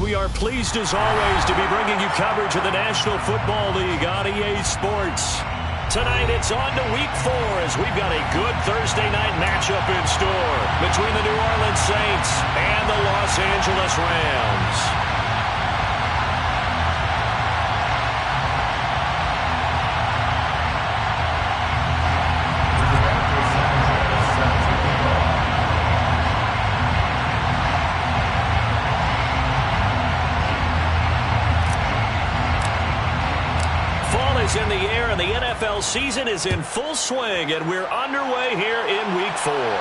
we are pleased as always to be bringing you coverage of the National Football League on EA Sports. Tonight it's on to Week 4 as we've got a good Thursday night matchup in store between the New Orleans Saints and the Los Angeles Rams. In the air, and the NFL season is in full swing, and we're underway here in Week 4. Well,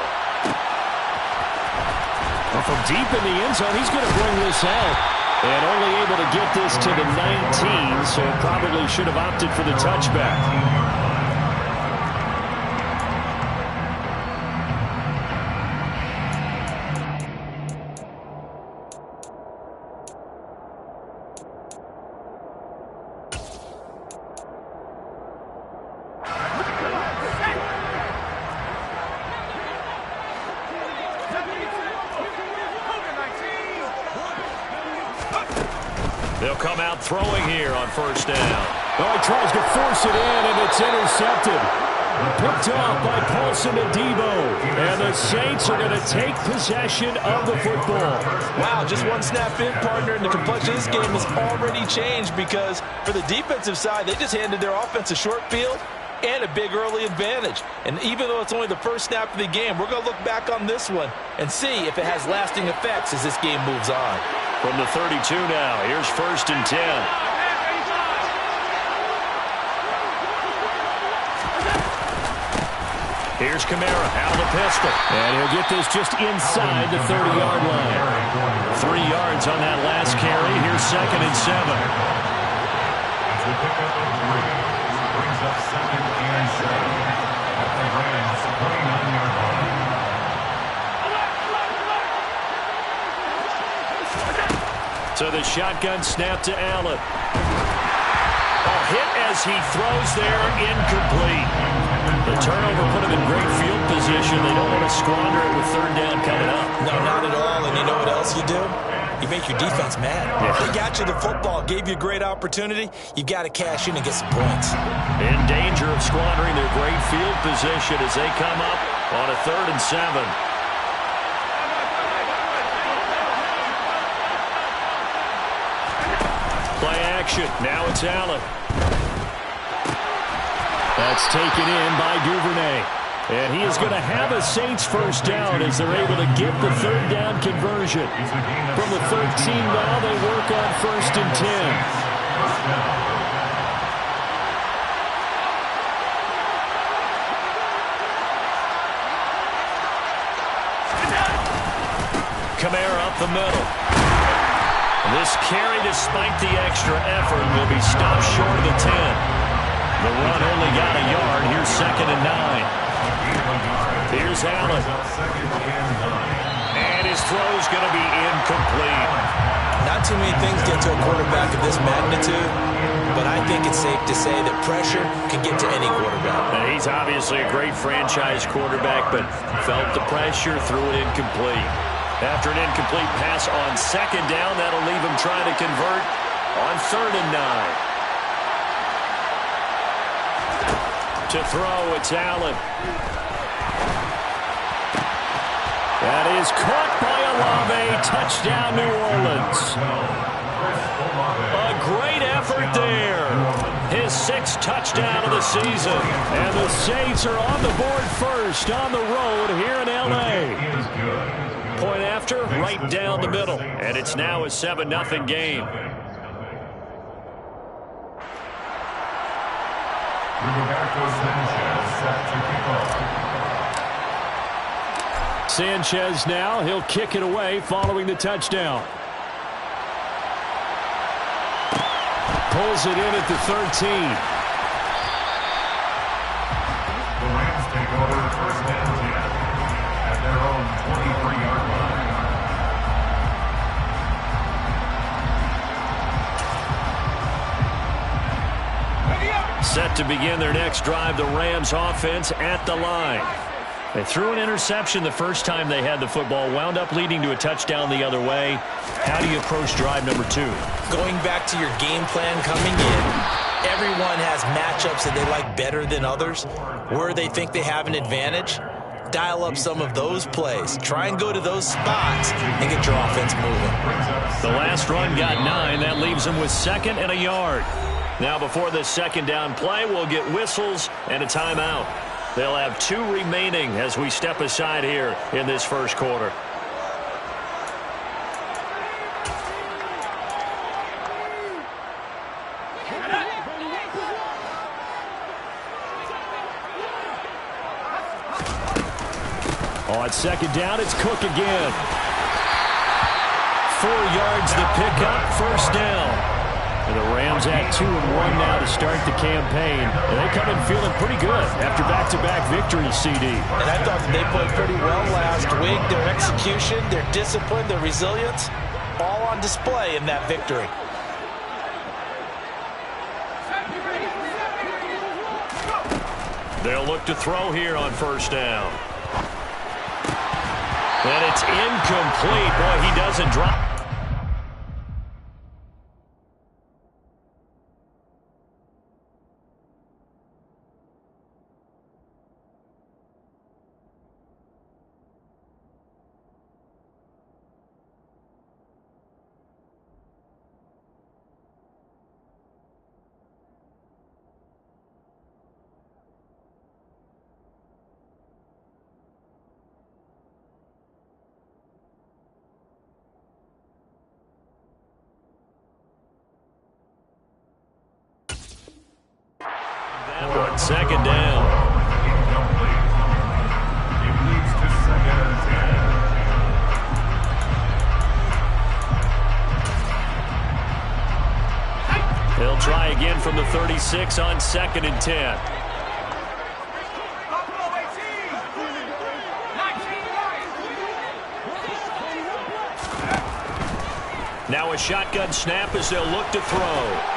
from deep in the end zone, he's going to bring this out, and only able to get this to the 19, so probably should have opted for the touchback. They'll come out throwing here on first down. Oh, he tries to force it in, and it's intercepted. Picked off by Paulson Adebo. And the Saints are going to take possession of the football. Wow, just one snap in, partner, and the complexion of this game has already changed because for the defensive side, they just handed their offense a short field and a big early advantage. And even though it's only the first snap of the game, we're going to look back on this one and see if it has lasting effects as this game moves on. From the 32 now, here's first and 10. Here's Kamara out of the pistol. And he'll get this just inside the 30-yard line. 3 yards on that last carry. Here's second and 7. As we pick up a 3, brings up second and 7 at the Rams' 29-yard line. So the shotgun snap to Allen. A hit as he throws there, incomplete. The turnover put him in great field position. They don't want to squander it with third down coming up. No, not at all. And you know what else you do? You make your defense mad. Yeah. They got you the football, gave you a great opportunity. You got to cash in and get some points. In danger of squandering their great field position as they come up on a 3rd and 7. Play action. Now it's Allen. That's taken in by Duvernay. And he is going to have a Saints first down as they're able to get the third down conversion. From the 13 now, they work on first and 10. Kamara up the middle. This carry, despite the extra effort, will be stopped short of the 10. The run only got a yard. Here's second and 9. Here's Allen. And his throw's going to be incomplete. Not too many things get to a quarterback of this magnitude, but I think it's safe to say that pressure can get to any quarterback. Now, he's obviously a great franchise quarterback, but felt the pressure, threw it incomplete. After an incomplete pass on second down, that'll leave him trying to convert on 3rd and 9. To throw, it's Allen. That is caught by Olave. Touchdown, New Orleans. A great effort there. His 6th touchdown of the season. And the Saints are on the board first on the road here in L.A. Point after, right down the middle. And it's now a 7-0 game. Sanchez now, he'll kick it away following the touchdown. Pulls it in at the 13. The Rams take over first and 10 at their own 23-yard line. Set to begin their next drive, the Rams offense at the line. They threw an interception the first time they had the football, wound up leading to a touchdown the other way. How do you approach drive number 2? Going back to your game plan coming in, everyone has matchups that they like better than others, where they think they have an advantage. Dial up some of those plays. Try and go to those spots and get your offense moving. The last run got 9. That leaves them with 2nd and a yard. Now before this second down play, we'll get whistles and a timeout. They'll have 2 remaining as we step aside here in this first quarter. On second down, it's Cook again. 4 yards the pickup, first down. And the Rams at 2-1 now to start the campaign. And they come in feeling pretty good after back-to-back victories, CD. And I thought that they played pretty well last week. Their execution, their discipline, their resilience, all on display in that victory. They'll look to throw here on first down. And it's incomplete. Boy, he doesn't drop. On second down. It leads to 2nd and 10. They'll try again from the 36 on 2nd and 10. Now a shotgun snap as they'll look to throw.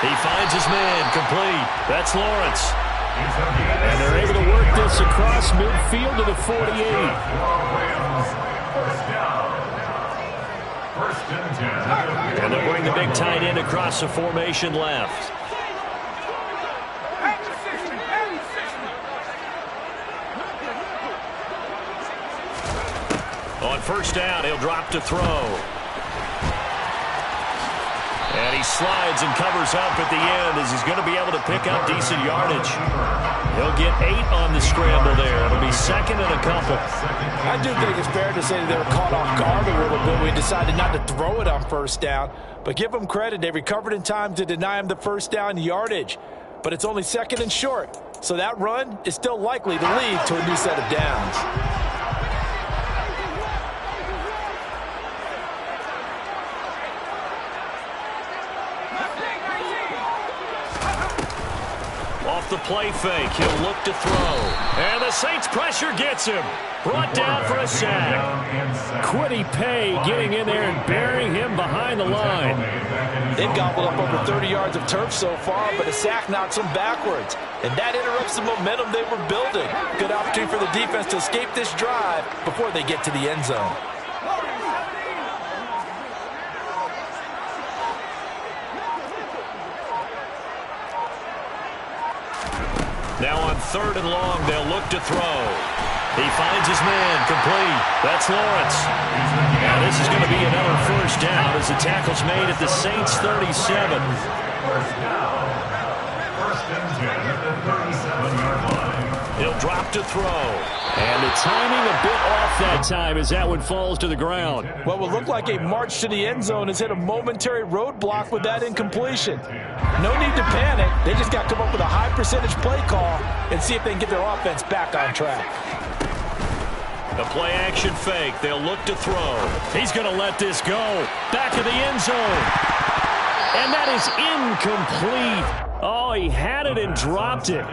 He finds his man, complete. That's Lawrence. And they're able to work this across midfield to the 48. And they'll bring the big tight end across the formation left. On first down, he'll drop to throw. And he slides and covers up at the end as he's going to be able to pick up decent yardage. He'll get 8 on the scramble there. It'll be 2nd and a couple. I do think it's fair to say that they were caught off guard a little bit. We decided not to throw it on first down. But give them credit. They recovered in time to deny him the first down yardage. But it's only 2nd and short. So that run is still likely to lead to a new set of downs. The play fake. He'll look to throw. And the Saints pressure gets him. Brought down for a sack. Quiddy Pay getting in there and burying him behind the line. They've gobbled up over 30 yards of turf so far, but a sack knocks them backwards. And that interrupts the momentum they were building. Good opportunity for the defense to escape this drive before they get to the end zone. Now on 3rd and long, they'll look to throw. He finds his man, complete. That's Lawrence. Now this is going to be another first down as the tackle's made at the Saints' 37. First down. 1st and 10 at the 37-yard line. He'll drop to throw. And the timing a bit off that time as that one falls to the ground. What will look like a march to the end zone has hit a momentary roadblock with that incompletion. No need to panic. They just got to come up with a high percentage play call and see if they can get their offense back on track. The play action fake. They'll look to throw. He's going to let this go. Back of the end zone. And that is incomplete. Oh, he had it and dropped it.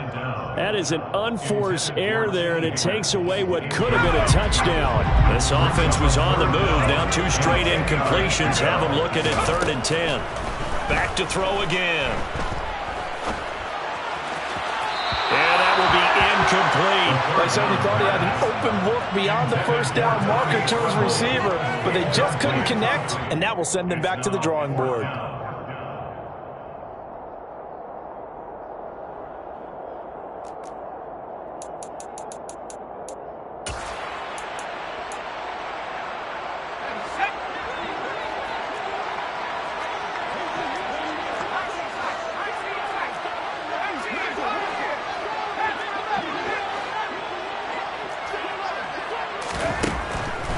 That is an unforced error there, and it takes away what could have been a touchdown. This offense was on the move. Now 2 straight incompletions have them looking at 3rd and 10. Back to throw again. And that will be incomplete. They certainly thought he had an open look beyond the first down marker to his receiver, but they just couldn't connect, and that will send them back to the drawing board.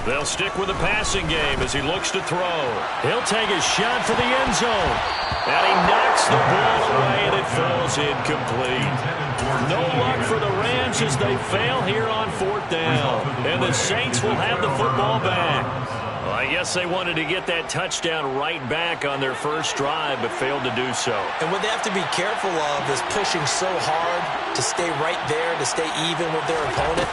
They'll stick with the passing game as he looks to throw. He'll take a shot for the end zone. And he knocks the ball away, and it falls incomplete. No luck for the Rams as they fail here on 4th down. And the Saints will have the football back. Well, I guess they wanted to get that touchdown right back on their first drive, but failed to do so. And what they have to be careful of is pushing so hard to stay right there, to stay even with their opponent,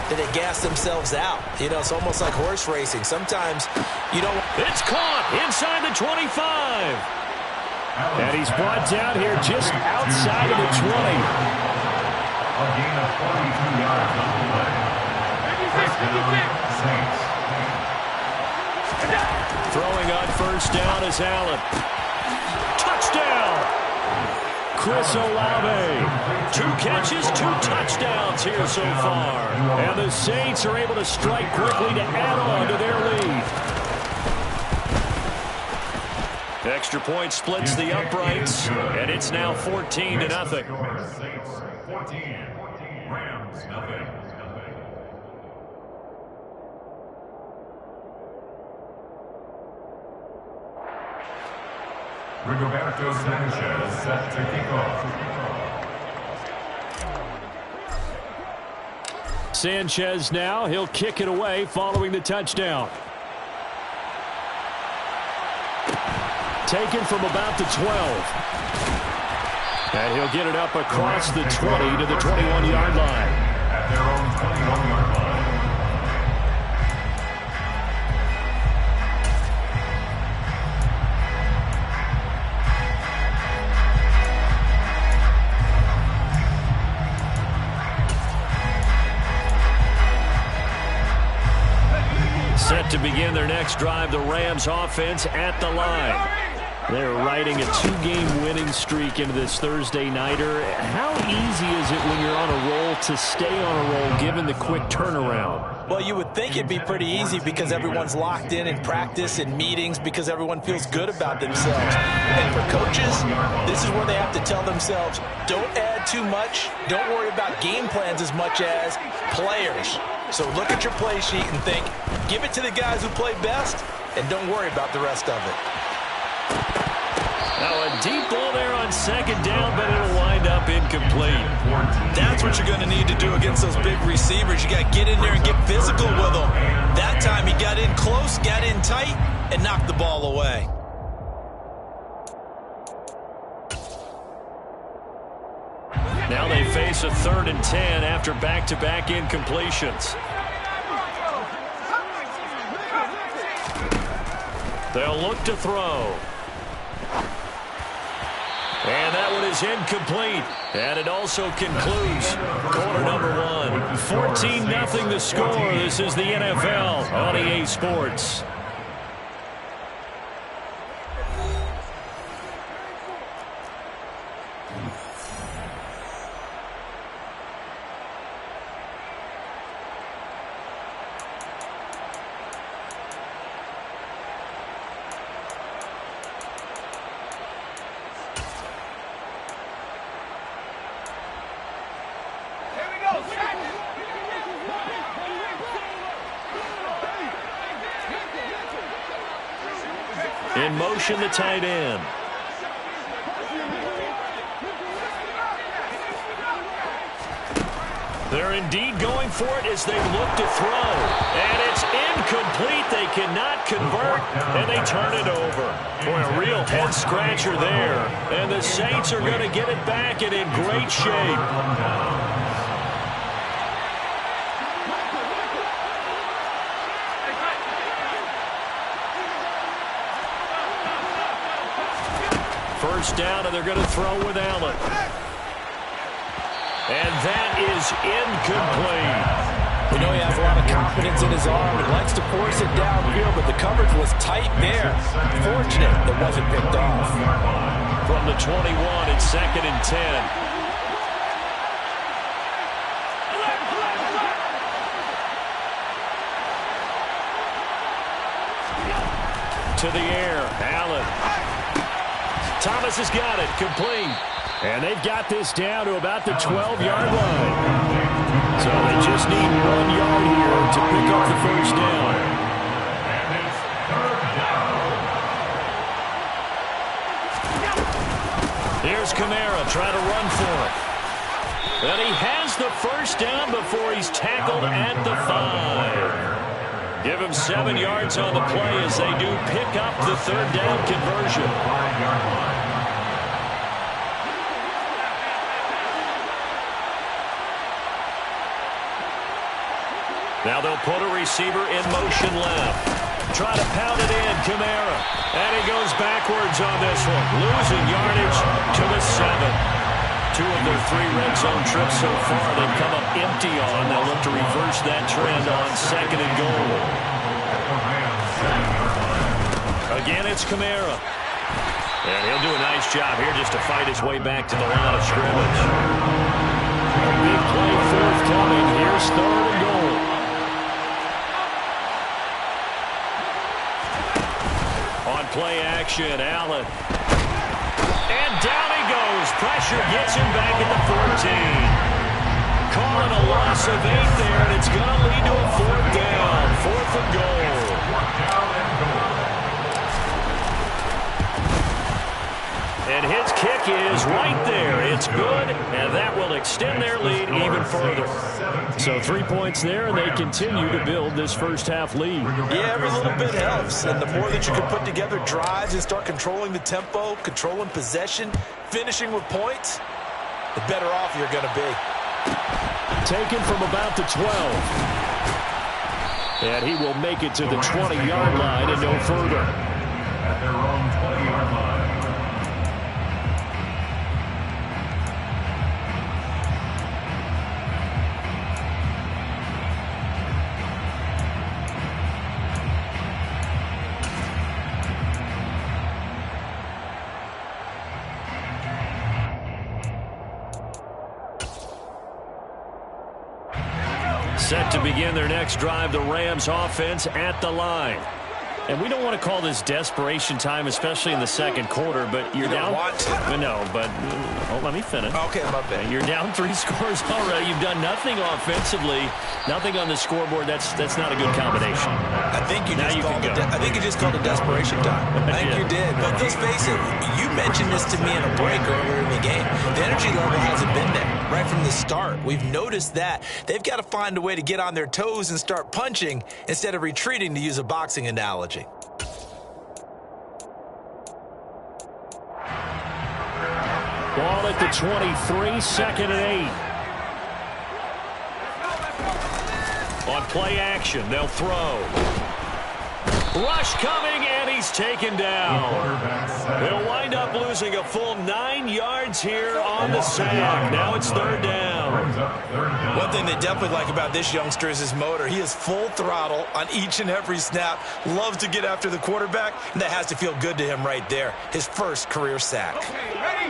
that they gas themselves out. You know, it's almost like horse racing. Sometimes you don't... It's caught inside the 25. And he's brought down here just outside of the 20. A gain of 42 yards on the play. First down, Saints. Throwing on first down is Allen. Touchdown! Chris Olave. 2 catches, 2 touchdowns here so far. And the Saints are able to strike quickly to add on to their lead. Extra point splits the uprights, and it's now 14-0. Saints 14, Rams nothing. Rigoberto Sanchez set to kick off. Sanchez now, he'll kick it away following the touchdown. Taken from about the 12. And he'll get it up across the 20 to the 21-yard line. At their own 21-yard line. Set to begin their next drive, the Rams offense at the line. They're riding a 2-game winning streak into this Thursday nighter. How easy is it when you're on a roll to stay on a roll given the quick turnaround? Well, you would think it'd be pretty easy because everyone's locked in practice and meetings because everyone feels good about themselves. And for coaches, this is where they have to tell themselves, don't add too much, don't worry about game plans as much as players. So look at your play sheet and think, give it to the guys who play best, and don't worry about the rest of it. Now a deep ball there on second down, but it'll wind up incomplete. That's what you're going to need to do against those big receivers. You got to get in there and get physical with them. That time he got in close, got in tight, and knocked the ball away. Now they face a 3rd and 10 after back-to-back incompletions. They'll look to throw. And that one is incomplete. And it also concludes quarter number 1. 14-0 the score. This is the NFL on EA Sports. In motion, the tight end. They're indeed going for it as they look to throw. And it's incomplete. They cannot convert, and they turn it over. Boy, a real head-scratcher there. And the Saints are going to get it back and in great shape. First down, and they're going to throw with Allen. And that is incomplete. We know he has a lot of confidence in his arm. He likes to force it downfield, but the coverage was tight there. Fortunate it wasn't picked off. From the 21, it's 2nd and 10. To the air, Allen. Thomas has got it, complete. And they've got this down to about the 12-yard line. So they just need 1 yard here to pick up the first down. And it's 3rd down. Here's Kamara trying to run for it. And he has the first down before he's tackled at the 5. Give him 7 yards on the play as they do pick up the 3rd down conversion. 5-yard line. Now they'll put a receiver in motion left. Try to pound it in, Kamara. And he goes backwards on this one. Losing yardage to the 7. 2 of their 3 red zone trips so far they've come up empty on. They'll look to reverse that trend on 2nd and goal. Again, it's Kamara. And he'll do a nice job here just to fight his way back to the line of scrimmage. A big play forthcoming. Here's 3rd and goal. On play action, Allen. And down he goes. Pressure gets him back at the 14. Calling a loss of 8 there, and it's going to lead to a 4th down. 4th and goal. And his kick is right there. It's good, and that will extend their lead even further. So 3 points there, and they continue to build this first half lead. Yeah, every little bit helps. And the more that you can put together drives and start controlling the tempo, controlling possession, finishing with points, the better off you're going to be. Taken from about the 12. And he will make it to the 20-yard line and no further. At their own 20-yard line. Set to begin their next drive, the Rams offense at the line. And we don't want to call this desperation time, especially in the 2nd quarter, but you're down. Let me finish. Okay, my bad. You're down 3 scores already. You've done nothing offensively, nothing on the scoreboard. That's not a good combination. I think you just called it desperation time. I think you did. But let's face it, you mentioned this to me in a break earlier in the game. The energy level hasn't been there right from the start. We've noticed that. They've got to find a way to get on their toes and start punching instead of retreating, to use a boxing analogy. Ball at the 23, 2nd and 8. On play action, they'll throw. Rush coming, and he's taken down. They'll wind up losing a full 9 yards here on the sack. Now it's 3rd down. One thing they definitely like about this youngster is his motor. He is full throttle on each and every snap. Loves to get after the quarterback, and that has to feel good to him right there. His first career sack.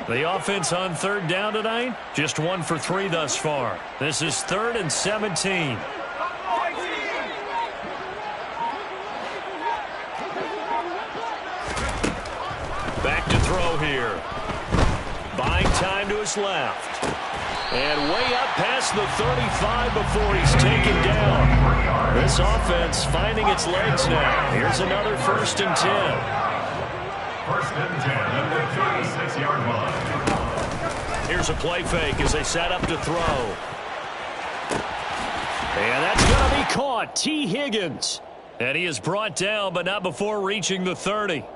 The offense on 3rd down tonight, just 1 for 3 thus far. This is 3rd and 17. Back to throw here. Buying time to his left. And way up past the 35 before he's taken down. This offense finding its legs now. Here's another 1st and 10. 1st and 10 at the 36-yard line. Here's a play fake as they set up to throw. And that's going to be caught. T. Higgins. And he is brought down, but not before reaching the 30.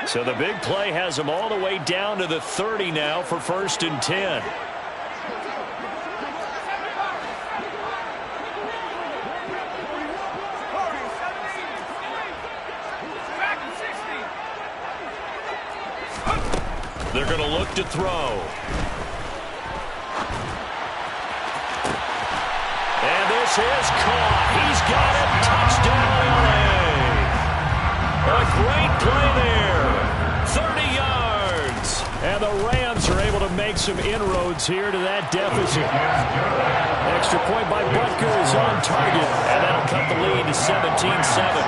So the big play has him all the way down to the 30 now for 1st and 10. to throw. And this is caught. He's got it. Touchdown, LA. A great play there. 30 yards. And the Rams are able to make some inroads here to that deficit. Extra point by Butker is on target. And that'll cut the lead to 17-7.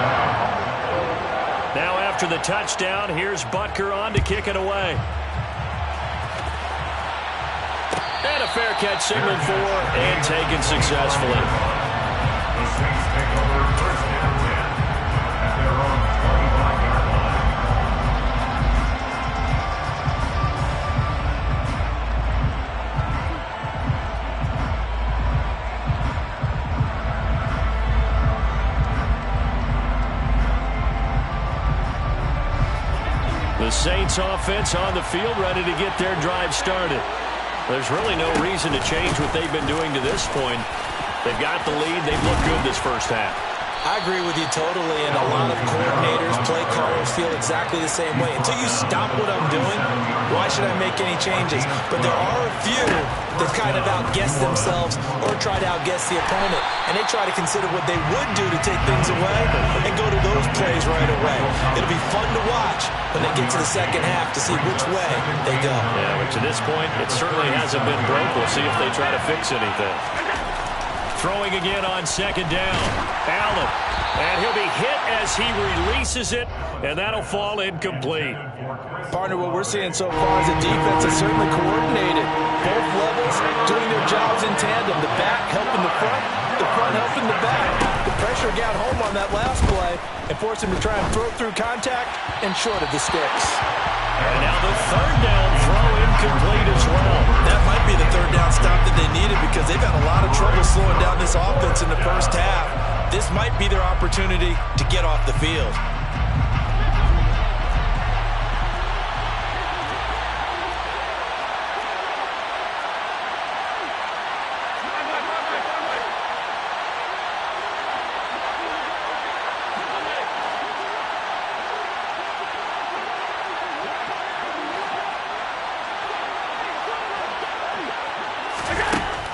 Now after the touchdown, here's Butker on to kick it away. And a fair catch signaled for and taken successfully. The Saints take over first and 10 at their own 25-yard line. The Saints offense on the field, ready to get their drive started. There's really no reason to change what they've been doing to this point. They've got the lead. They've looked good this first half. I agree with you totally, and a lot of coordinators, play callers feel exactly the same way. Until you stop what I'm doing, why should I make any changes? But there are a few that kind of outguess themselves or try to outguess the opponent, and they try to consider what they would do to take things away and go to those plays right away. It'll be fun to watch when they get to the second half to see which way they go. Yeah, but to this point, it certainly hasn't been broke. We'll see if they try to fix anything. Throwing again on second down. Allen. And he'll be hit as he releases it, and that'll fall incomplete. Partner, what we're seeing so far is the defense is certainly coordinated. Both levels doing their jobs in tandem. The back helping the front helping the back. The pressure got home on that last play and forced him to try and throw through contact and short of the sticks. And now the third down throw incomplete as well. That might be the third down stop that they needed because they've had a lot of trouble slowing down this offense in the first half. This might be their opportunity to get off the field.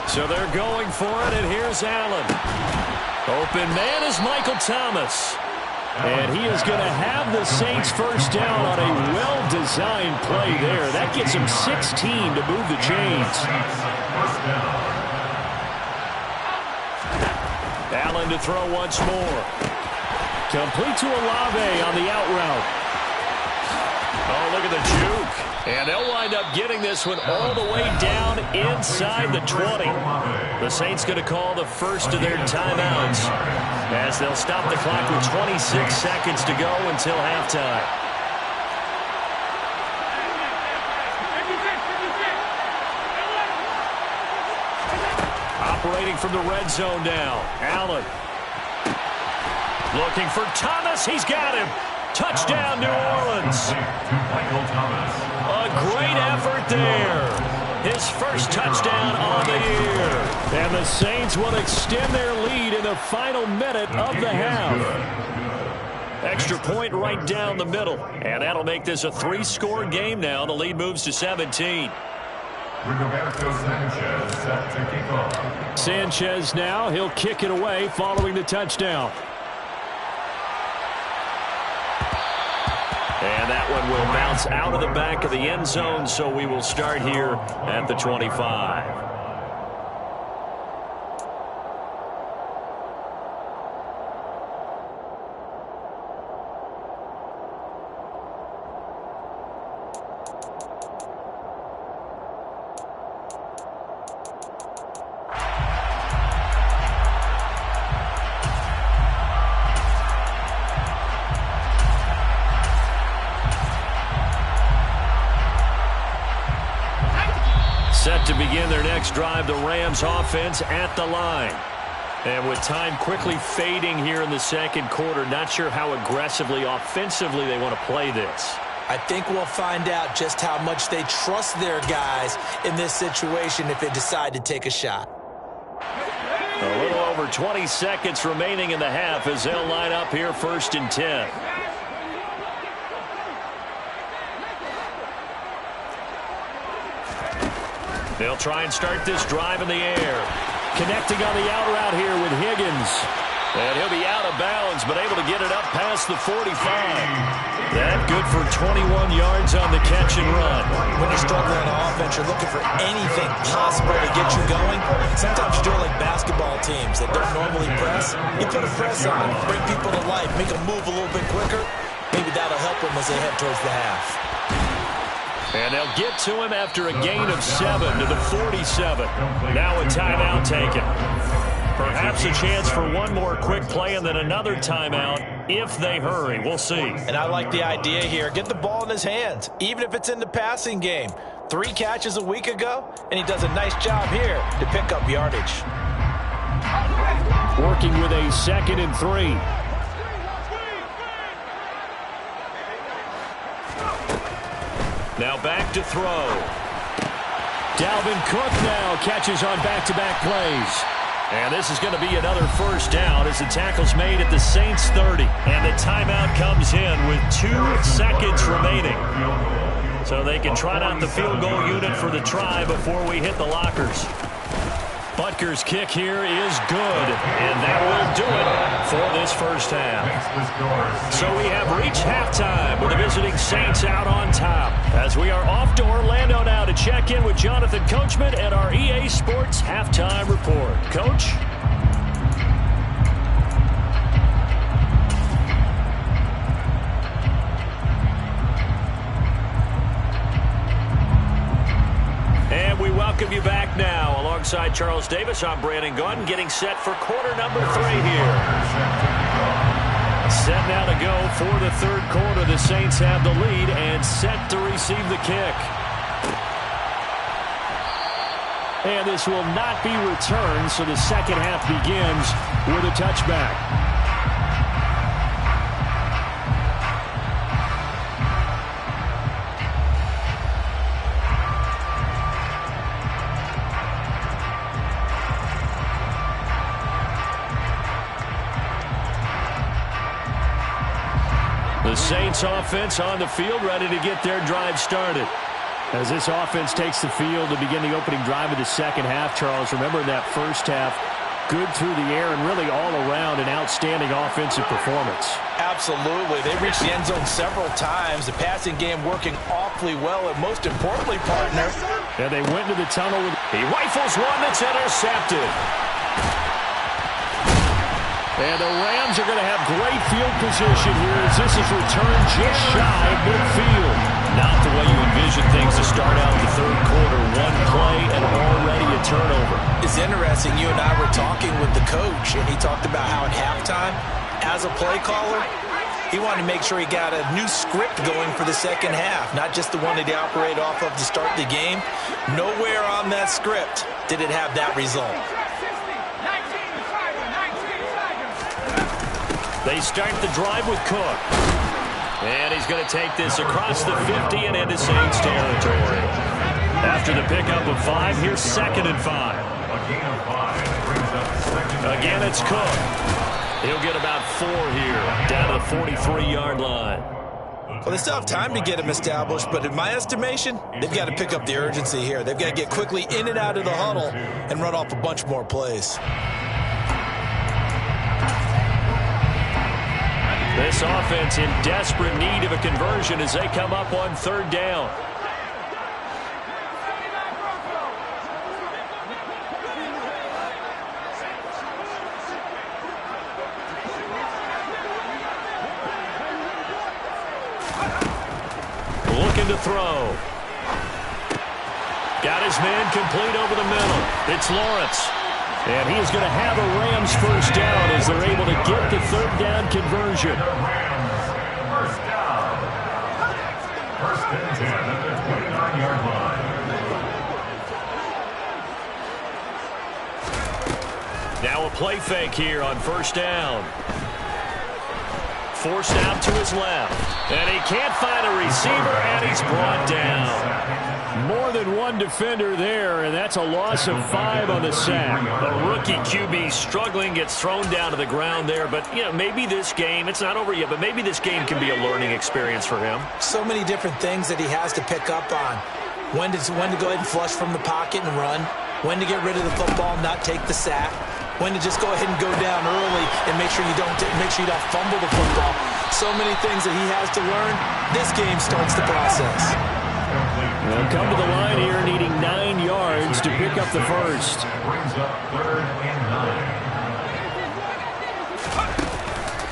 So they're going for it, and here's Allen. Open man is Michael Thomas. And he is going to have the Saints first down on a well-designed play there. That gets him 16 to move the chains. Allen to throw once more. Complete to Olave on the out route. Oh, look at the juke. And they'll wind up getting this one all the way down inside the 20. The Saints going to call the first of their timeouts as they'll stop the clock with 26 seconds to go until halftime. Operating from the red zone now. Allen. Looking for Thomas. He's got him. Touchdown, New Orleans. A great effort there. His first touchdown on the year. And the Saints will extend their lead in the final minute of the half. Extra point right down the middle. And that'll make this a 3-score game now. The lead moves to 17. Sanchez set to kick off. Sanchez now. He'll kick it away following the touchdown. And that one will bounce out of the back of the end zone, so we will start here at the 25. Set to begin their next drive, the Rams offense at the line. And with time quickly fading here in the second quarter, not sure how aggressively, offensively they want to play this. I think we'll find out just how much they trust their guys in this situation if they decide to take a shot. A little over 20 seconds remaining in the half as they'll line up here first and 10. They'll try and start this drive in the air. Connecting on the out route here with Higgins. And he'll be out of bounds, but able to get it up past the 45. That good for 21 yards on the catch and run. When you're struggling on offense, you're looking for anything possible to get you going. Sometimes you do it like basketball teams that don't normally press. You put a press on them, bring people to life, make them move a little bit quicker. Maybe that'll help them as they head towards the half. And they'll get to him after a gain of 7 to the 47. Now a timeout taken. Perhaps a chance for one more quick play and then another timeout if they hurry. We'll see. And I like the idea here. Get the ball in his hands, even if it's in the passing game. 3 catches a week ago, and he does a nice job here to pick up yardage. Working with a 2nd and 3. Now back to throw. Dalvin Cook now catches on back-to-back plays. And this is going to be another first down as the tackle's made at the Saints 30. And the timeout comes in with 2 seconds remaining. So they can trot out the field goal unit for the try before we hit the lockers. Butker's kick here is good, and that will do it for this first half. So we have reached halftime with the visiting Saints out on top as we are off to Orlando now to check in with Jonathan Coachman and our EA Sports Halftime Report. Coach? And we welcome you back now. Alongside Charles Davis, I'm Brandon Gunn, getting set for quarter number 3 here. Set now to go for the third quarter. The Saints have the lead and set to receive the kick. And this will not be returned, so the second half begins with a touchback. The Saints offense on the field, ready to get their drive started. As this offense takes the field to begin the opening drive of the second half, Charles, remember in that first half, good through the air and really all around an outstanding offensive performance. Absolutely. They reached the end zone several times. The passing game working awfully well, and most importantly, partner. And they went into the tunnel with... He rifles one that's intercepted. And the Rams are going to have great field position here as this is returned just shy of midfield. Not the way you envision things to start out the third quarter. One play and already a turnover. It's interesting. You and I were talking with the coach, and he talked about how at halftime, as a play caller, he wanted to make sure he got a new script going for the second half, not just the one that he operated off of to start the game. Nowhere on that script did it have that result. They start the drive with Cook. And he's going to take this across the 50 and into Saints territory. After the pickup of 5, here's 2nd and 5. Again, it's Cook. He'll get about 4 here, down to the 43-yard line. Well, they still have time to get him established, but in my estimation, they've got to pick up the urgency here. They've got to get quickly in and out of the huddle and run off a bunch more plays. This offense in desperate need of a conversion as they come up on 3rd down. Looking to throw. Got his man complete over the middle. It's Lawrence. And he is going to have a Rams first down as they're able to get the 3rd down conversion. First down. 1st and 10 at the 29-yard line. Now a play fake here on 1st down. Forced out to his left. And he can't find a receiver, and he's brought down. More than one defender there, and that's a loss of 5 on the sack. A rookie QB struggling, gets thrown down to the ground there. But, you know, maybe this game, it's not over yet, but maybe this game can be a learning experience for him. So many different things that he has to pick up on. when to go ahead and flush from the pocket and run, when to get rid of the football and not take the sack, when to just go ahead and go down early and make sure you don't fumble the football. So many things that he has to learn. This game starts the process. They'll come to the line here needing 9 yards to pick up the first. Brings up 3rd and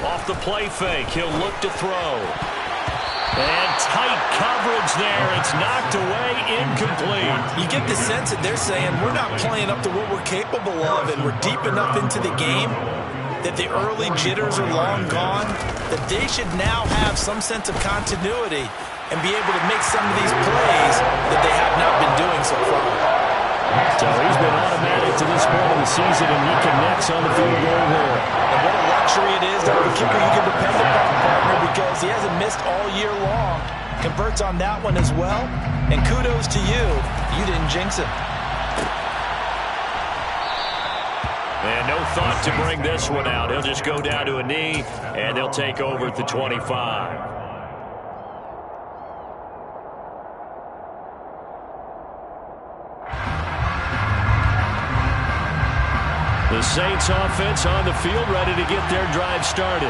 9. Off the play fake, he'll look to throw. And tight coverage there. It's knocked away, incomplete. You get the sense that they're saying we're not playing up to what we're capable of, and we're deep enough into the game that the early jitters are long gone, that they should now have some sense of continuity and be able to make some of these plays that they have not been doing so far. So he's been automatic to this point of the season, and he connects on the field goal there. And what a luxury it is to have a kicker you can depend upon, partner, because he hasn't missed all year long. Converts on that one as well. And kudos to you. You didn't jinx him. And no thought to bring this one out. He'll just go down to a knee, and they'll take over at the 25. The Saints offense on the field, ready to get their drive started.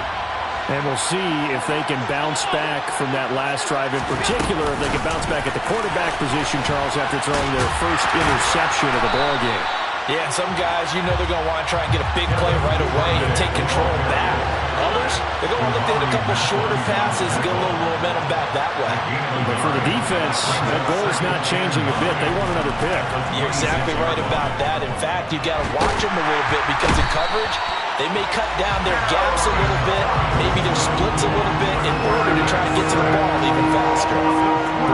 And we'll see if they can bounce back from that last drive, in particular if they can bounce back at the quarterback position, Charles, after throwing their first interception of the ballgame. Yeah, some guys, you know they're going to want to try and get a big play right away and take control back. Others, they're going to look to hit a couple shorter passes, get a little momentum back that way. But for the defense, that goal is not changing a bit. They want another pick. You're exactly right about that. In fact, you've got to watch them a little bit because in coverage, they may cut down their gaps a little bit, maybe their splits a little bit in order to try and get to the ball even faster.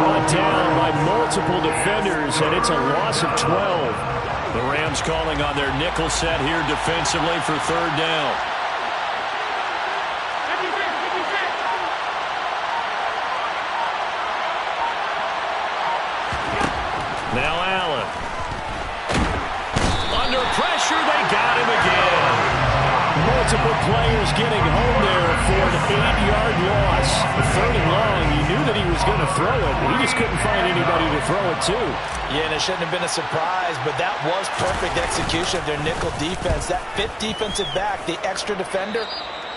Brought down by multiple defenders, and it's a loss of 12. The Rams calling on their nickel set here defensively for 3rd down. Now Allen. Under pressure, they got him again. Multiple players getting home there for an 8-yard loss. 3rd and long, you knew that he was going to throw it. He just couldn't find anybody to throw it to. Yeah, and it shouldn't have been a surprise, but that was perfect execution of their nickel defense. That 5th defensive back, the extra defender,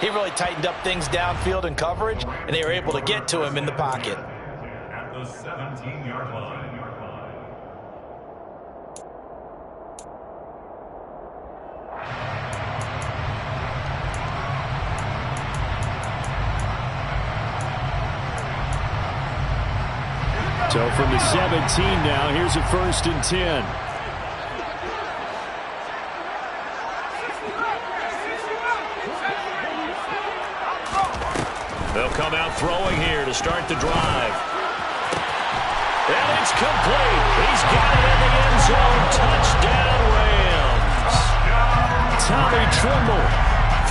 he really tightened up things downfield in coverage, and they were able to get to him in the pocket. At the 17-yard line. So from the 17 now, here's a 1st and 10. They'll come out throwing here to start the drive. And it's complete. He's got it in the end zone. Touchdown, Rams. Tommy Tremble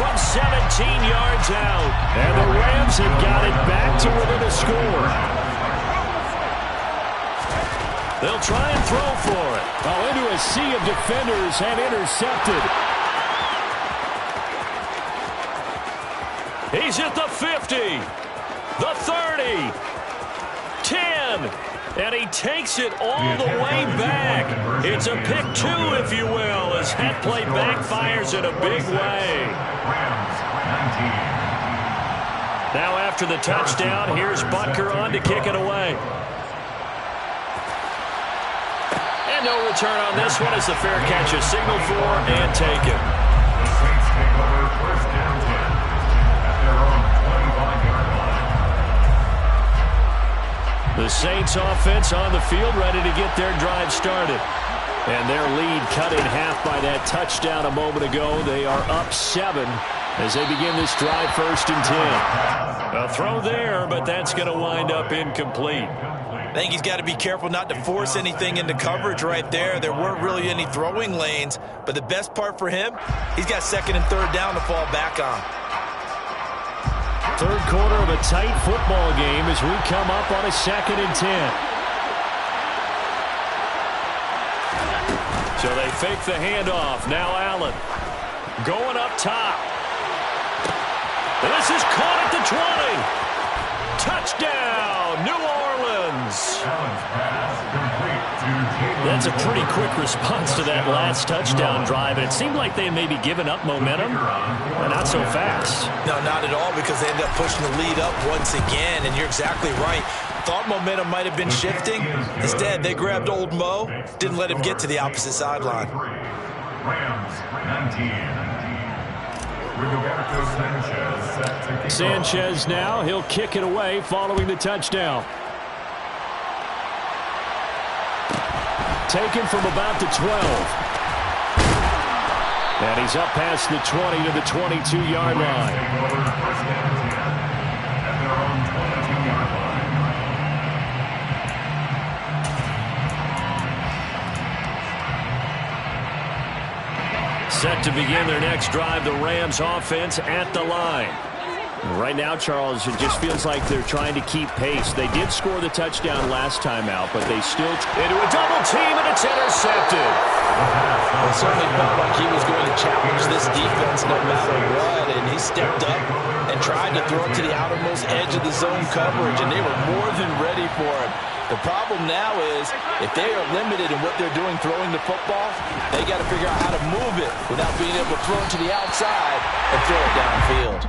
from 17 yards out. And the Rams have got it back to within a score. They'll try and throw for it. Oh, into a sea of defenders and intercepted. He's at the 50, the 30, 10, and he takes it all the way back. It's a pick 2, if you will, as that play backfires in a big way. Now after the touchdown, here's Butker on to kick it away. And no return on this one as the fair catch is signaled for and taken. The Saints take over 1st down 10 at their own 25-yard line. The Saints offense on the field ready to get their drive started. And their lead cut in half by that touchdown a moment ago. They are up 7 as they begin this drive 1st and 10. A throw there, but that's going to wind up incomplete. I think he's got to be careful not to force anything into coverage right there. There weren't really any throwing lanes, but the best part for him, he's got 2nd and 3rd down to fall back on. 3rd quarter of a tight football game as we come up on a 2nd and 10. So they fake the handoff. Now Allen going up top. And this is caught at the 20. Touchdown, New Orleans. That's a pretty quick response to that last touchdown drive. And it seemed like they may be giving up momentum, but not so fast. No, not at all, because they ended up pushing the lead up once again. And you're exactly right. Thought momentum might have been shifting. Instead, they grabbed old Mo, didn't let him get to the opposite sideline. Rams 19. Sanchez now, he'll kick it away following the touchdown. Taken from about the 12. And he's up past the 20 to the 22-yard line. Set to begin their next drive, the Rams offense at the line. Right now, Charles, it just feels like they're trying to keep pace. They did score the touchdown last time out, but they still... Into a double team, and it's intercepted. It certainly felt like he was going to challenge this defense no matter what, and he stepped up and tried to throw it to the outermost edge of the zone coverage, and they were more than ready for it. The problem now is, if they are limited in what they're doing throwing the football, they got to figure out how to move it without being able to throw it to the outside and throw it downfield.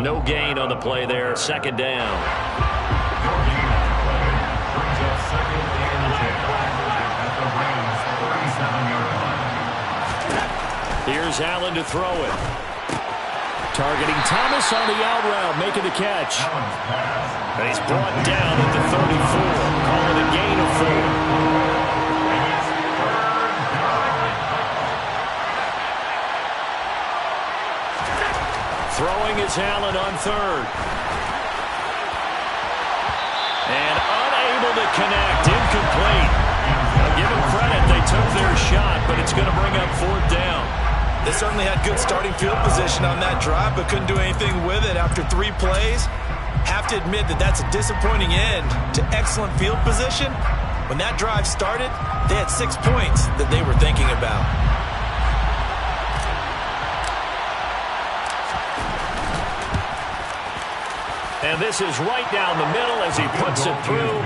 No gain on the play there, second down. Here's Allen to throw it. Targeting Thomas on the out route, making the catch. And he's brought down at the 34, calling a gain of 4. Throwing is Allen on third. And unable to connect, incomplete. I'll give them credit, they took their shot, but it's going to bring up fourth down. They certainly had good starting field position on that drive, but couldn't do anything with it after 3 plays. Have to admit that that's a disappointing end to excellent field position. When that drive started, they had 6 points that they were thinking about. And this is right down the middle as he puts it through.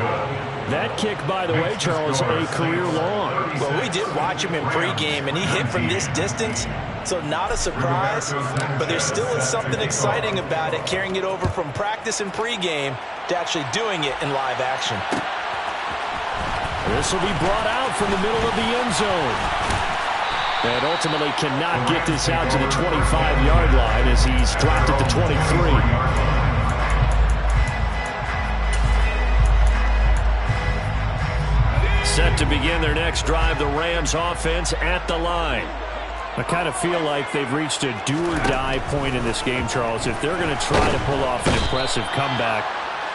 That kick, by the way, Charles, a career long. Well, we did watch him in pregame, and he hit from this distance, so not a surprise. But there still is something exciting about it, carrying it over from practice and pregame to actually doing it in live action. This will be brought out from the middle of the end zone. And ultimately cannot get this out to the 25-yard line as he's dropped at the 23. Set to begin their next drive, the Rams offense at the line. I kind of feel like they've reached a do-or-die point in this game, Charles. If they're going to try to pull off an impressive comeback,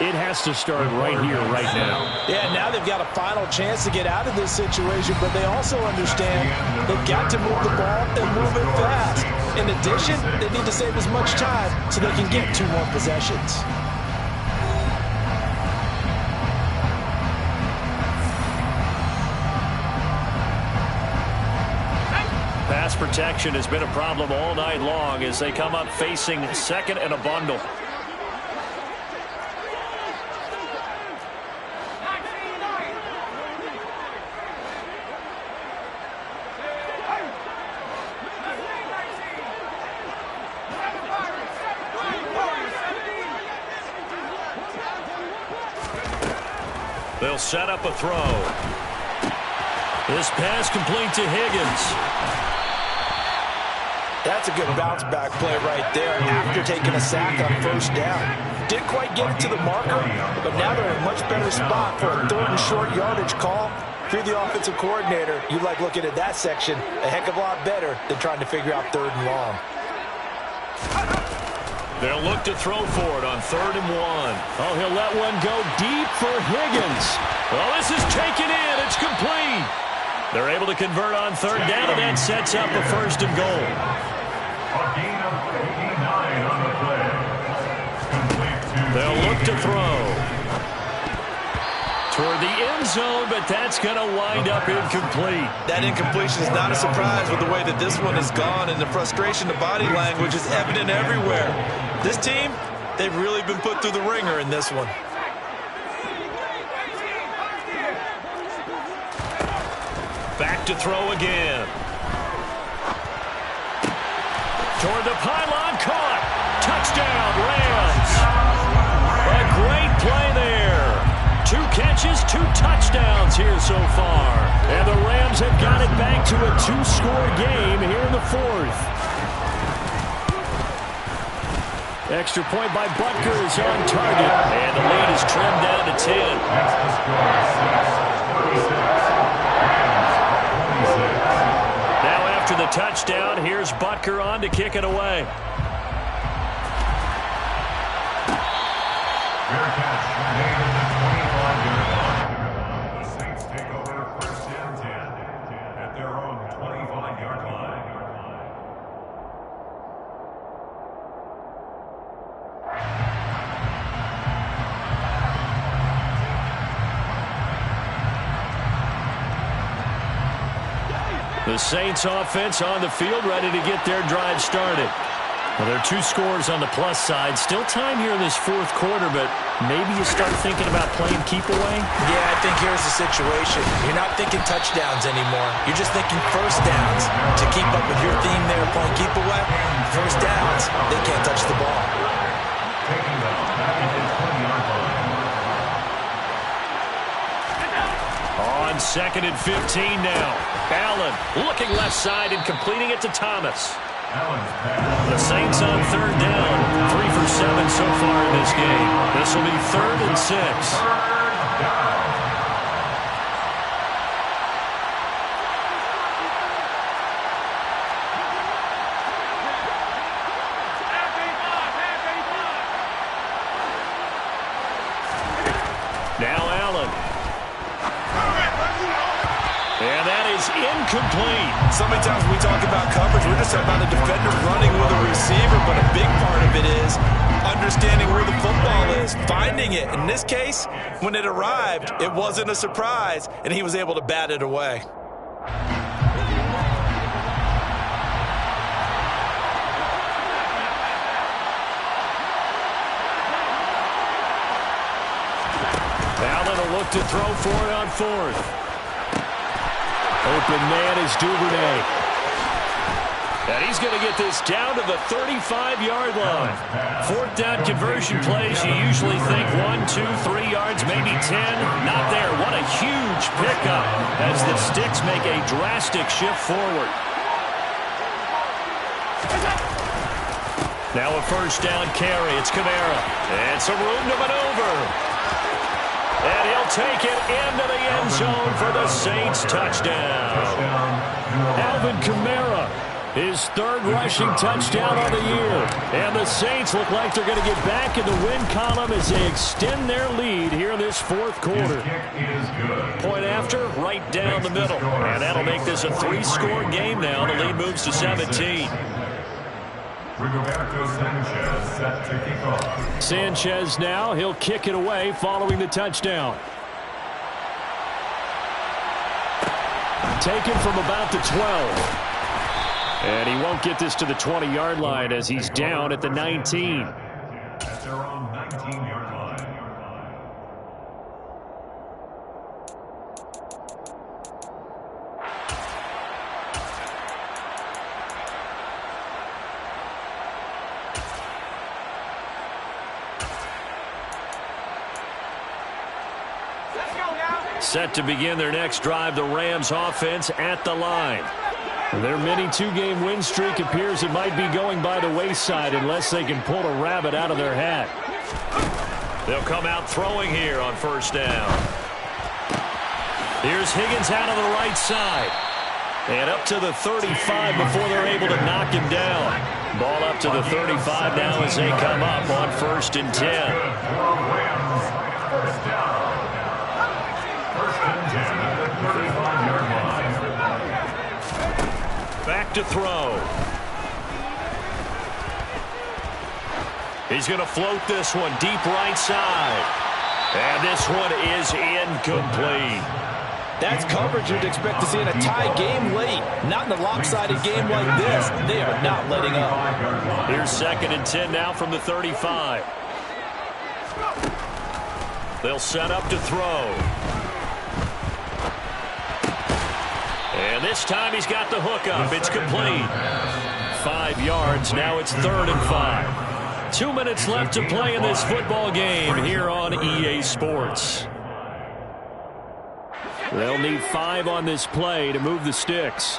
it has to start right here, right now. Yeah, now they've got a final chance to get out of this situation, but they also understand they've got to move the ball and move it fast. In addition, they need to save as much time so they can get 2 more possessions. Pass protection has been a problem all night long as they come up facing second and a bundle. They'll set up a throw. This pass complete to Higgins. That's a good bounce back play right there after taking a sack on first down. Didn't quite get it to the marker, but now they're in a much better spot for a 3rd and short yardage call. If you're the offensive coordinator, you like looking at that section a heck of a lot better than trying to figure out 3rd and long. They'll look to throw for it on 3rd and 1. Oh, he'll let one go deep for Higgins. Well, this is taken in. It's complete. They're able to convert on 3rd down, and that sets up a 1st and goal. They'll look to throw toward the end zone, but that's going to wind up incomplete. That incompletion is not a surprise with the way that this one has gone, and the frustration, the body language is evident everywhere. This team, They've really been put through the ringer in this one. Back to throw again. Toward the pylon, caught. Touchdown, Rams. A great play there. 2 catches, 2 touchdowns here so far. And the Rams have got it back to a 2-score game here in the 4th. Extra point by Butker is on target. And the lead is trimmed down to 10. That's the score, 6-46. Now after the touchdown, here's Butker on to kick it away. Fair catch made at the 25-yard line. The Saints take over 1st and 10 at their own 25-yard line. The Saints offense on the field, ready to get their drive started. Well, there are 2 scores on the plus side. Still time here in this 4th quarter, but maybe you start thinking about playing keep away? Yeah, I think here's the situation. You're not thinking touchdowns anymore. You're just thinking first downs. To keep up with your theme there, playing keep away, first downs, they can't touch the ball. Taking them back at the 20-yard line. On 2nd and 15 now. Allen looking left side and completing it to Thomas. The Saints on 3rd down. 3 for 7 so far in this game. This will be 3rd and 6. Now Allen. And that is incomplete. So many times when we talk about coverage, we're just talking about a defender running with a receiver, but a big part of it is understanding where the football is, finding it. In this case, when it arrived, it wasn't a surprise, and he was able to bat it away. Allen will look to throw for it on 4th. Open man is Duvernay. And he's going to get this down to the 35-yard line. 4th down conversion plays, you usually think 1, 2, 3 yards, maybe 10. Not there. What a huge pickup as the Sticks make a drastic shift forward. Now a 1st down carry. It's Kamara. And some room to maneuver. And he'll take it into the end zone for the Saints touchdown. Alvin Kamara, his 3rd rushing touchdown of the year. And the Saints look like they're going to get back in the win column as they extend their lead here in this 4th quarter. Point after, right down the middle. And that'll make this a 3-score game now. The lead moves to 17. Rigoberto Sanchez set to kick off. Sanchez now, he'll kick it away following the touchdown. Taken from about the 12. And he won't get this to the 20-yard line as he's down at the 19. At their own 19-yard line. Set to begin their next drive, the Rams offense at the line. Their mini 2-game win streak appears it might be going by the wayside unless they can pull a rabbit out of their hat. They'll come out throwing here on 1st down. Here's Higgins out of the right side. And up to the 35 before they're able to knock him down. Ball up to the 35 now as they come up on 1st and 10. First down. 1st and 10 at the 35-yard line. Back to throw. He's going to float this one deep right side. And this one is incomplete. That's coverage you'd expect to see in a tie game late. Not in a lopsided game like this. They are not letting up. Here's 2nd and 10 now from the 35. They'll set up to throw. And this time he's got the hook up. It's complete. 5 yards. Now it's 3rd and 5. 2 minutes left to play in this football game here on EA Sports. They'll need 5 on this play to move the sticks.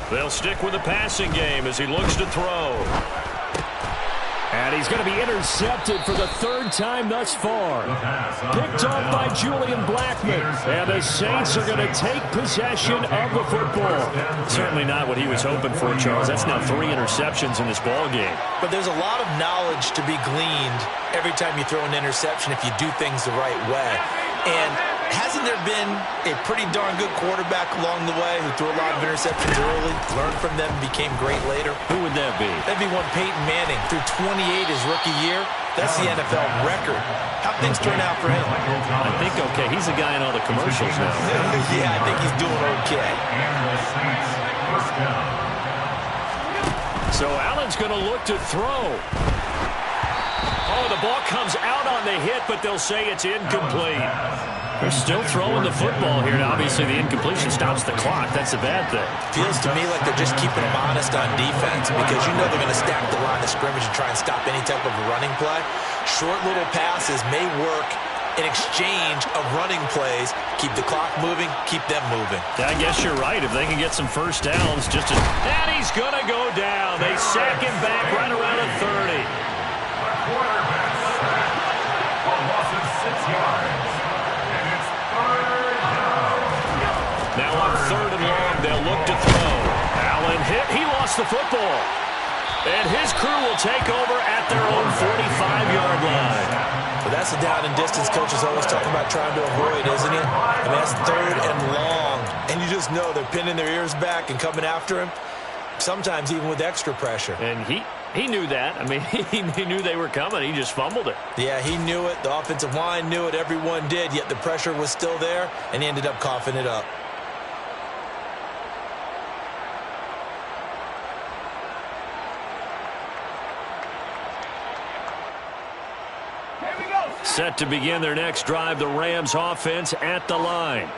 They'll stick with the passing game as he looks to throw. And he's going to be intercepted for the 3rd time thus far. Picked off by Julian Blackmon. And the Saints are going to take possession of the football. Certainly not what he was hoping for, Charles. That's now 3 interceptions in this ball game. But there's a lot of knowledge to be gleaned every time you throw an interception if you do things the right way. And hasn't there been a pretty darn good quarterback along the way who threw a lot of interceptions early, learned from them, and became great later? Who would that be? That'd be one Peyton Manning. Threw 28 his rookie year. That's the NFL record. How things turn out for him? I think okay. He's the guy in all the commercials now. Yeah, I think he's doing okay. So Allen's going to look to throw. Oh, the ball comes out on the hit, but they'll say it's incomplete. They're still throwing the football here. Now, obviously, the incompletion stops the clock. That's a bad thing. Feels to me like they're just keeping them honest on defense because you know they're going to stack the line of scrimmage and try and stop any type of a running play. Short little passes may work in exchange of running plays. Keep the clock moving, keep them moving. Yeah, I guess you're right. If they can get some first downs, and he's going to go down. They sack him back right around the 30. Quarterback sack. A loss of 6 yards. And it's 3rd down. Now on 3rd and long, they'll look to throw. Allen hit. He lost the football. And his crew will take over at their own 45-yard line. Well, that's the down and distance coaches always talking about trying to avoid, isn't it? I mean, that's 3rd and long. And you just know they're pinning their ears back and coming after him, sometimes even with extra pressure. And he knew that. I mean, he knew they were coming. He just fumbled it. Yeah, he knew it. The offensive line knew it. Everyone did, yet the pressure was still there, and he ended up coughing it up. Set to begin their next drive, the Rams offense at the line.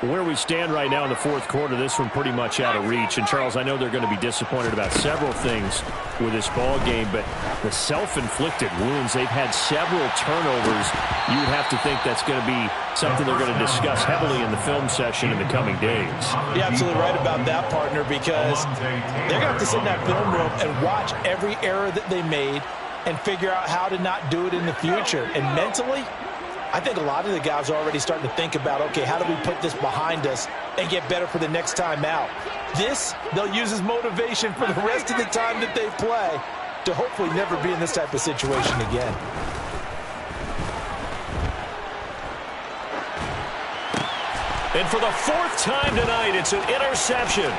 Where we stand right now in the 4th quarter, this one pretty much out of reach. And, Charles, I know they're going to be disappointed about several things with this ball game, but the self-inflicted wounds, they've had several turnovers. You would have to think that's going to be something they're going to discuss heavily in the film session in the coming days. You're absolutely right about that, partner, because they're going to have to sit in that film room and watch every error that they made and figure out how to not do it in the future. And mentally, I think a lot of the guys are already starting to think about, okay, how do we put this behind us and get better for the next time out? This, they'll use as motivation for the rest of the time that they play to hopefully never be in this type of situation again. And for the 4th time tonight, it's an interception.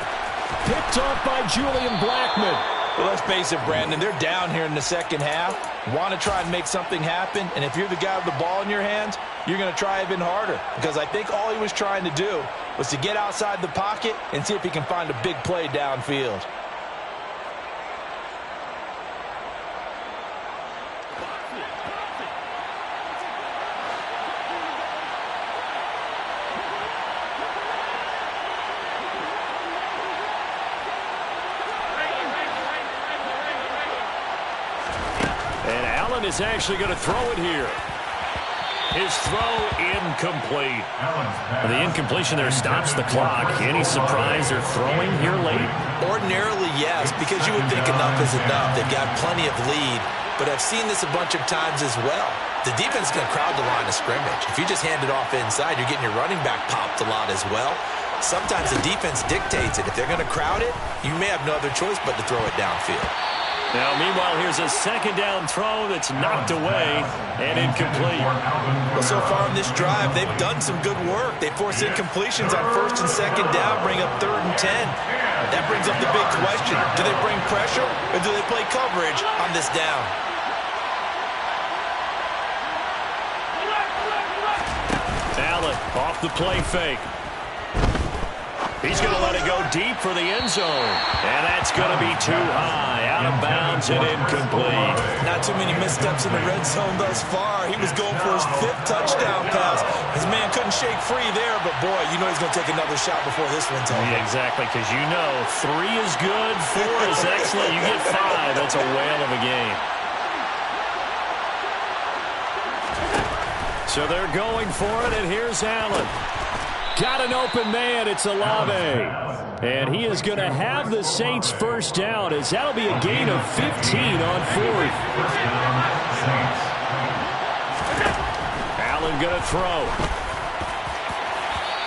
Picked off by Julian Blackmon. Well, let's face it, Brandon, they're down here in the second half. Want to try and make something happen, and if you're the guy with the ball in your hands, you're going to try even harder, because I think all he was trying to do was to get outside the pocket and see if he can find a big play downfield. Is actually going to throw it here. His throw incomplete. The incompletion there stops the clock. Any surprise they're throwing here late? Ordinarily, yes, because you would think enough is enough. They've got plenty of lead, but I've seen this a bunch of times as well. The defense is going to crowd the line of scrimmage. If you just hand it off inside, you're getting your running back popped a lot as well. Sometimes the defense dictates it. If they're going to crowd it, you may have no other choice but to throw it downfield. Now, meanwhile, here's a 2nd down throw that's knocked away and incomplete. Well, so far in this drive, they've done some good work. They force incompletions on 1st and 2nd down, bring up 3rd and 10. That brings up the big question. Do they bring pressure or do they play coverage on this down? The play fake. He's going to let it go deep for the end zone. And that's going to be too high. Out of bounds and incomplete. Not too many missteps in the red zone thus far. He was going for his 5th touchdown pass. His man couldn't shake free there, but boy, you know he's going to take another shot before this one's over. Yeah, exactly, because you know 3 is good, 4 is excellent. You get 5. That's a whale of a game. So they're going for it, and here's Allen. Got an open man. It's Olave. And he is going to have the Saints first down, as that'll be a gain of 15 on 4th. Allen going to throw.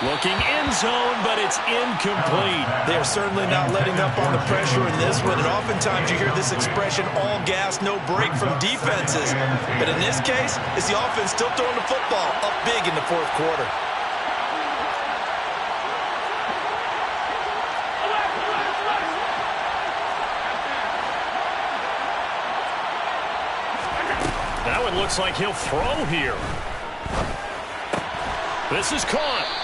Looking end zone, but it's incomplete. They're certainly not letting up on the pressure in this one, and oftentimes you hear this expression, all gas, no break from defenses. But in this case, it's the offense still throwing the football up big in the 4th quarter. That one looks like he'll throw here. This is caught.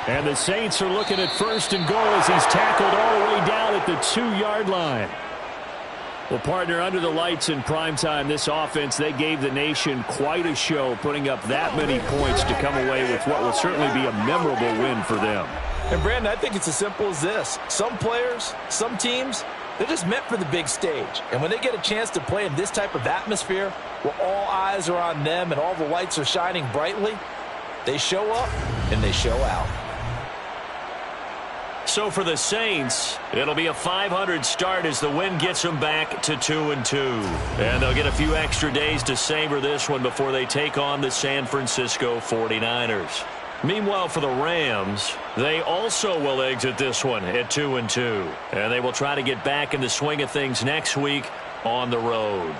And the Saints are looking at 1st and goal as he's tackled all the way down at the 2-yard line. Well, partner, under the lights in primetime, this offense, they gave the nation quite a show, putting up that many points to come away with what will certainly be a memorable win for them. And, Brandon, I think it's as simple as this. Some players, some teams, they're just meant for the big stage. And when they get a chance to play in this type of atmosphere, where all eyes are on them and all the lights are shining brightly, they show up and they show out. So for the Saints, it'll be a 500 start as the win gets them back to 2-2. And they'll get a few extra days to savor this one before they take on the San Francisco 49ers. Meanwhile, for the Rams, they also will exit this one at 2-2. And they will try to get back in the swing of things next week on the road.